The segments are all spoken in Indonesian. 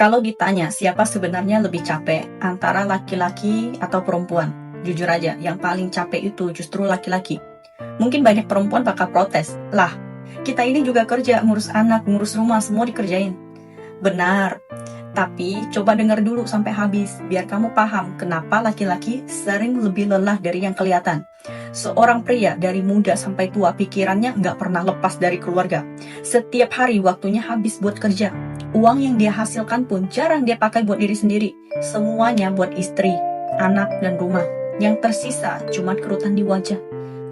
Kalau ditanya siapa sebenarnya lebih capek antara laki-laki atau perempuan, jujur aja, yang paling capek itu justru laki-laki. Mungkin banyak perempuan bakal protes, lah, kita ini juga kerja, ngurus anak, ngurus rumah, semua dikerjain. Benar, tapi coba dengar dulu sampai habis, biar kamu paham kenapa laki-laki sering lebih lelah dari yang kelihatan. Seorang pria dari muda sampai tua pikirannya nggak pernah lepas dari keluarga. Setiap hari waktunya habis buat kerja. Uang yang dia hasilkan pun jarang dia pakai buat diri sendiri. Semuanya buat istri, anak, dan rumah. Yang tersisa cuma kerutan di wajah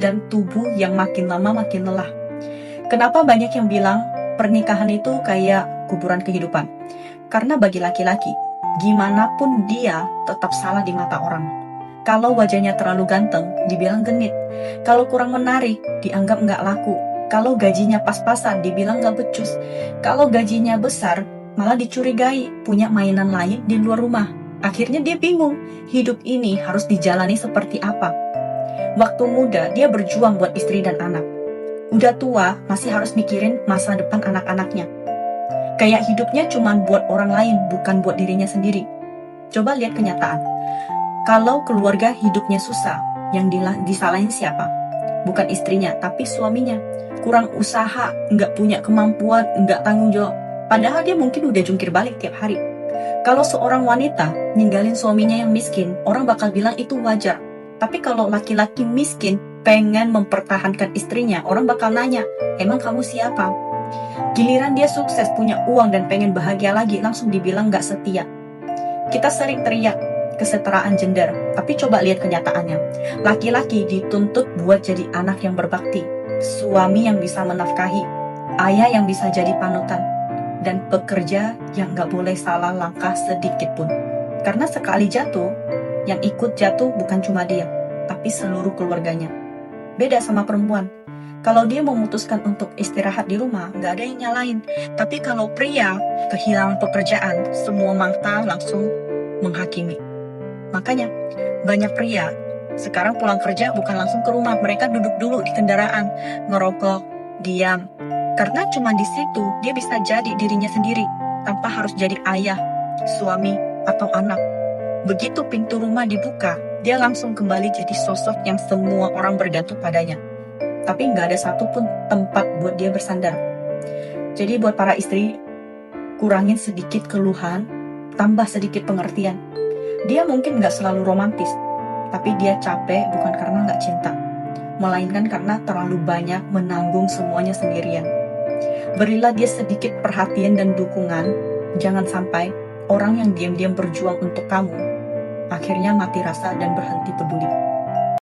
dan tubuh yang makin lama makin lelah. Kenapa banyak yang bilang pernikahan itu kayak kuburan kehidupan? Karena bagi laki-laki, gimana pun dia tetap salah di mata orang. Kalau wajahnya terlalu ganteng, dibilang genit. Kalau kurang menarik, dianggap nggak laku. Kalau gajinya pas-pasan, dibilang nggak becus. Kalau gajinya besar, malah dicurigai punya mainan lain di luar rumah. Akhirnya dia bingung, hidup ini harus dijalani seperti apa. Waktu muda, dia berjuang buat istri dan anak. Udah tua, masih harus mikirin masa depan anak-anaknya. Kayak hidupnya cuma buat orang lain, bukan buat dirinya sendiri. Coba lihat kenyataan. Kalau keluarga hidupnya susah, yang disalahin siapa? Bukan istrinya, tapi suaminya. Kurang usaha, nggak punya kemampuan, nggak tanggung jawab. Padahal dia mungkin udah jungkir balik tiap hari. Kalau seorang wanita ninggalin suaminya yang miskin, orang bakal bilang itu wajar. Tapi kalau laki-laki miskin pengen mempertahankan istrinya, orang bakal nanya, emang kamu siapa? Giliran dia sukses, punya uang dan pengen bahagia lagi, langsung dibilang nggak setia. Kita sering teriak kesetaraan gender, tapi coba lihat kenyataannya. Laki-laki dituntut buat jadi anak yang berbakti, suami yang bisa menafkahi, ayah yang bisa jadi panutan, dan pekerja yang nggak boleh salah langkah sedikit pun. Karena sekali jatuh, yang ikut jatuh bukan cuma dia, tapi seluruh keluarganya. Beda sama perempuan. Kalau dia memutuskan untuk istirahat di rumah, nggak ada yang nyalain. Tapi kalau pria kehilangan pekerjaan, semua mata langsung menghakimi. Makanya, banyak pria sekarang pulang kerja bukan langsung ke rumah. Mereka duduk dulu di kendaraan, ngerokok, diam. Karena cuma di situ dia bisa jadi dirinya sendiri, tanpa harus jadi ayah, suami, atau anak. Begitu pintu rumah dibuka, dia langsung kembali jadi sosok yang semua orang bergantung padanya. Tapi nggak ada satupun tempat buat dia bersandar. Jadi buat para istri, kurangin sedikit keluhan, tambah sedikit pengertian. Dia mungkin nggak selalu romantis, tapi dia capek bukan karena nggak cinta, melainkan karena terlalu banyak menanggung semuanya sendirian. Berilah dia sedikit perhatian dan dukungan, jangan sampai orang yang diam-diam berjuang untuk kamu, akhirnya mati rasa dan berhenti peduli.